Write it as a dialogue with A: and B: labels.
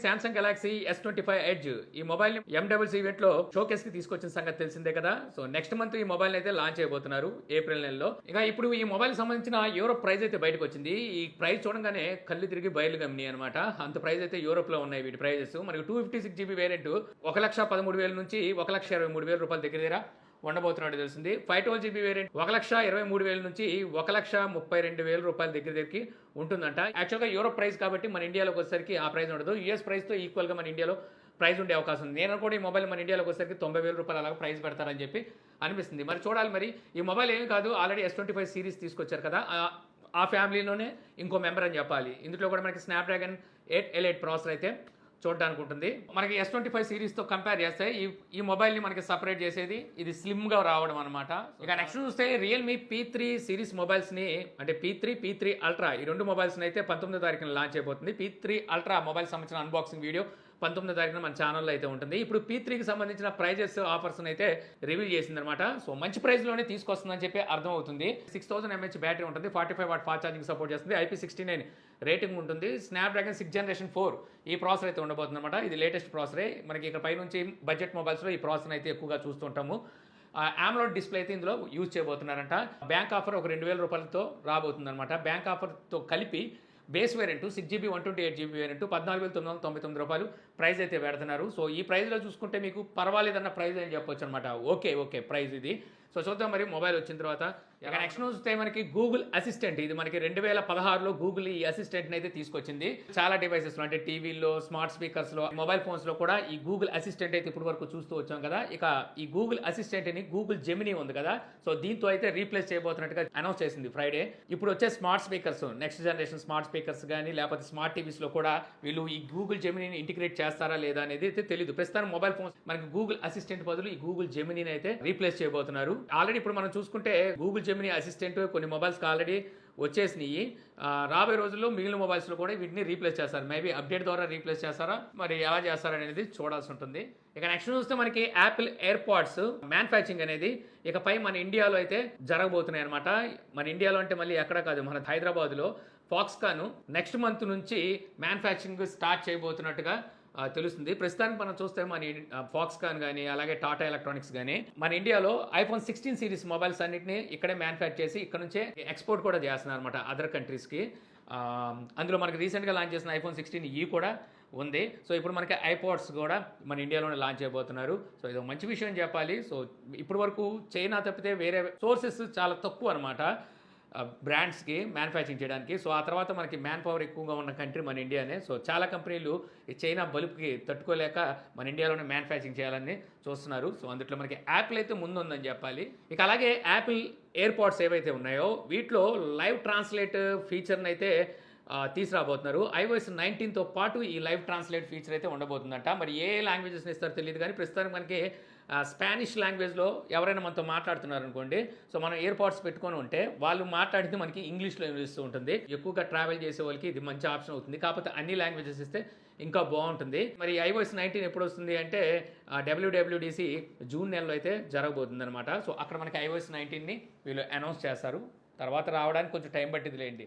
A: Samsung Galaxy S25 edge ఈ mobile ని MWC event లో షోకేస్ కి తీసుకొచ్చిన సంగతి తెలిసిందే కదా. సో నెక్స్ట్ మంత్ ఈ మొబైల్ అయితే లాంచ్ అయిపోతున్నారు ఏప్రిల్ నెలలో. ఇక ఇప్పుడు ఈ మొబైల్ సంబంధించిన యూరోప్ ప్రైస్ అయితే బయటకు వచ్చింది. ఈ ప్రైస్ చూడగానే కళ్ళు తిరిగి బయలు గమ్ని అనమాట. అంత ప్రైస్ అయితే యూరోప్ లో ఉన్నాయి వీటి ప్రైజెస్. మనకి 256GB వేరియంట్ 1,13,000 నుంచి 1,23,000 రూపాయల దగ్గర ఉండబోతున్నాడు తెలిసింది. 512GB వేరియంట్ 1,23,000 నుంచి 1,32,000 రూపాయల దగ్గరికి ఉంటుందంట. యాక్చువల్గా యూరోప్ ప్రైస్ కాబట్టి మన ఇండియాలోకి వచ్చేసరికి ఆ ప్రైస్ ఉండదు. యూఎస్ ప్రైస్ తో ఈక్వల్ గా మన ఇండియాలో ప్రైస్ ఉండే అవకాశం ఉంది. నేను కూడా ఈ మొబైల్ మన ఇండియాలోకి వచ్చేసరికి 90,000 రూపాయలు అలాగా ప్రైస్ పెడతారని చెప్పి అనిపిస్తుంది. మరి చూడాలి. మరి ఈ మొబైల్ ఏమి కాదు, ఆల్రెడీ S25 సిరీస్ తీసుకొచ్చారు కదా, ఆ ఫ్యామిలీలోనే ఇంకో మెంబర్ అని చెప్పాలి. ఇందులో కూడా మనకి స్నాప్డ్రాగన్ 8L8 ప్రాసెసర్ అయితే చూడడానికి ఉంటుంది. మనకి S25 సిరీస్తో కంపేర్ చేస్తే ఈ మొబైల్ని మనకి సపరేట్ చేసేది ఇది స్లిమ్గా రావడం అనమాట. ఇక నెక్స్ట్ చూస్తే రియల్మీ P3 సిరీస్ మొబైల్స్ని, అంటే P3 అల్ట్రా, ఈ రెండు మొబైల్స్ని అయితే 19వ తారీఖున లాంచ్ అయిపోతుంది. P3 అల్ట్రా మొబైల్ సంబంధించిన అన్బాక్సింగ్ వీడియో 19వ తారీఖున మన ఛానల్లో అయితే ఉంటుంది. ఇప్పుడు P3కి సంబంధించిన ప్రైజెస్ ఆఫర్స్ అయితే రివీల్ చేసింది అనమాట. సో మంచి ప్రైస్లోనే తీసుకొస్తుందని చెప్పి అర్థమవుతుంది. 6000 mAh బ్యాటరీ ఉంటుంది, 45 వాట్ ఫాస్ట్ ఛార్జింగ్ సపోర్ట్ చేస్తుంది, IP69 రేటింగ్ ఉంటుంది. స్నాప్డ్రాగన్ 6th Generation 4 ఈ ప్రాసెసర్ అయితే ఉండబోతుంది అనమాట. ఇది లేటెస్ట్ ప్రాసెసరే. మనకి ఇక్కడ పైనుంచి బడ్జెట్ మొబైల్స్లో ఈ ప్రాసెసర్ అయితే ఎక్కువగా చూస్తుంటాము. AMOLED డిస్ప్లే అయితే ఇందులో యూజ్ చేయబోతున్నారంట. బ్యాంక్ ఆఫర్ ఒక 2,000 రూపాయలతో రాబోతుంది అనమాట. బ్యాంక్ ఆఫర్తో కలిపి base variant 6GB 128GB variant 14,999 రూపాయలు ప్రైస్ అయితే పెడుతున్నారు. సో ఈ ప్రైస్లో చూసుకుంటే మీకు పర్వాలేదన్న ప్రైస్ అని చెప్పొచ్చు అనమాట. ఓకే ప్రైస్ ఇది. సో చూద్దాం మరి మొబైల్ వచ్చిన తర్వాత. ఇక నెక్స్ట్ చూస్తే మనకి గూగుల్ అసిస్టెంట్, ఇది మనకి 2016లో గూగుల్ ఈ అసిస్టెంట్ని అయితే తీసుకొచ్చింది. చాలా డివైసెస్లో, అంటే టీవీలో, స్మార్ట్ స్పీకర్స్లో, మొబైల్ ఫోన్స్లో కూడా ఈ గూగుల్ అసిస్టెంట్ అయితే ఇప్పటి వరకు చూస్తూ వచ్చాం కదా. ఇక ఈ గూగుల్ అసిస్టెంట్ని గూగుల్ జెమినీ ఉంది కదా, సో దీంతో అయితే రీప్లేస్ చేయబోతున్నట్టుగా అనౌన్స్ చేసింది ఫ్రైడే. ఇప్పుడు వచ్చే smart speakers, next generation smart speakers కానీ లేకపోతే స్మార్ట్ టీవీస్లో కూడా వీళ్ళు ఈ గూగుల్ జెమినీని ఇంటిగ్రేట్ చేస్తారా లేదా అనేది అయితే తెలియదు. ప్రస్తుతం మొబైల్ ఫోన్స్ మనకి గూగుల్ అసిస్టెంట్ బదులు ఈ గూగుల్ జెమినీని అయితే రీప్లేస్ చేయబోతున్నారు. ఆల్రెడీ ఇప్పుడు మనం చూసుకుంటే గూగుల్ జెమినీ అసిస్టెంట్ కొన్ని మొబైల్స్కి ఆల్రెడీ వచ్చేసినాయి. రాబోయే రోజుల్లో మిగిలిన మొబైల్స్లో కూడా వీటిని రీప్లేస్ చేస్తారు. మేబీ అప్డేట్ ద్వారా రీప్లేస్ చేస్తారా, మరి ఎలా చేస్తారనేది చూడాల్సి ఉంటుంది. ఇక నెక్స్ట్ చూస్తే మనకి యాపిల్ ఎయిర్పాడ్స్ మ్యానుఫ్యాక్చరింగ్ అనేది ఇకపై మన ఇండియాలో అయితే జరగబోతున్నాయి అనమాట. మన ఇండియాలో అంటే మళ్ళీ ఎక్కడ కాదు, మన హైదరాబాద్లో ఫాక్స్కాన్ నెక్స్ట్ మంత్ నుంచి మ్యానుఫ్యాక్చరింగ్ స్టార్ట్ చేయబోతున్నట్టుగా తెలుస్తుంది. ప్రస్తుతానికి మనం చూస్తే మన ఫాక్స్కాన్ కానీ అలాగే టాటా ఎలక్ట్రానిక్స్ కానీ మన ఇండియాలో iPhone 16 సిరీస్ మొబైల్స్ అన్నింటినీ ఇక్కడే మ్యానుఫ్యాక్చర్ చేసి ఇక్కడ నుంచే ఎక్స్పోర్ట్ కూడా చేస్తున్నారు అనమాట అదర్ కంట్రీస్కి. అందులో మనకి రీసెంట్గా లాంచ్ చేసిన iPhone 16e కూడా ఉంది. సో ఇప్పుడు మనకి ఐపాడ్స్ కూడా మన ఇండియాలోనే లాంచ్ అయిపోతున్నారు. సో ఇది మంచి విషయం చెప్పాలి. సో ఇప్పటి వరకు చైనా తప్పితే వేరే సోర్సెస్ చాలా తక్కువ అనమాట బ్రాండ్స్కి మ్యానుఫ్యాక్చరింగ్ చేయడానికి. సో ఆ తర్వాత మనకి మ్యాన్ పవర్ ఎక్కువగా ఉన్న కంట్రీ మన ఇండియానే. సో చాలా కంపెనీలు ఈ చైనా బలుపుకి తట్టుకోలేక మన ఇండియాలోనే మ్యానుఫ్యాక్చరింగ్ చేయాలని చూస్తున్నారు. సో అందులో మనకి యాపిల్ అయితే ముందుందని చెప్పాలి. ఇక అలాగే యాపిల్ ఎయిర్పాడ్స్ ఏవైతే ఉన్నాయో వీటిలో లైవ్ ట్రాన్స్లేట్ ఫీచర్ని అయితే తీసుకురాబోతున్నారు. iOS 19తో పాటు ఈ లైవ్ ట్రాన్స్లేట్ ఫీచర్ అయితే ఉండబోతుందంట. మరి ఏ లాంగ్వేజెస్ని ఇస్తారో తెలియదు, కానీ ప్రస్తుతానికి మనకి స్పానిష్ లాంగ్వేజ్లో ఎవరైనా మనతో మాట్లాడుతున్నారు అనుకోండి, సో మనం ఇయర్పాడ్స్ పెట్టుకొని ఉంటే వాళ్ళు మాట్లాడితే మనకి ఇంగ్లీష్లో వినిపిస్తూ ఉంటుంది. ఎక్కువగా ట్రావెల్ చేసే వాళ్ళకి ఇది మంచి ఆప్షన్ అవుతుంది. కాకపోతే అన్ని లాంగ్వేజెస్ ఇస్తే ఇంకా బాగుంటుంది. మరి iOS 19 ఎప్పుడు వస్తుంది అంటే WWDC జూన్ నెలలో అయితే జరగబోతుంది అనమాట. సో అక్కడ మనకి iOS 19ని వీళ్ళు అనౌన్స్ చేస్తారు. తర్వాత రావడానికి కొంచెం టైం పట్టిందిలేండి.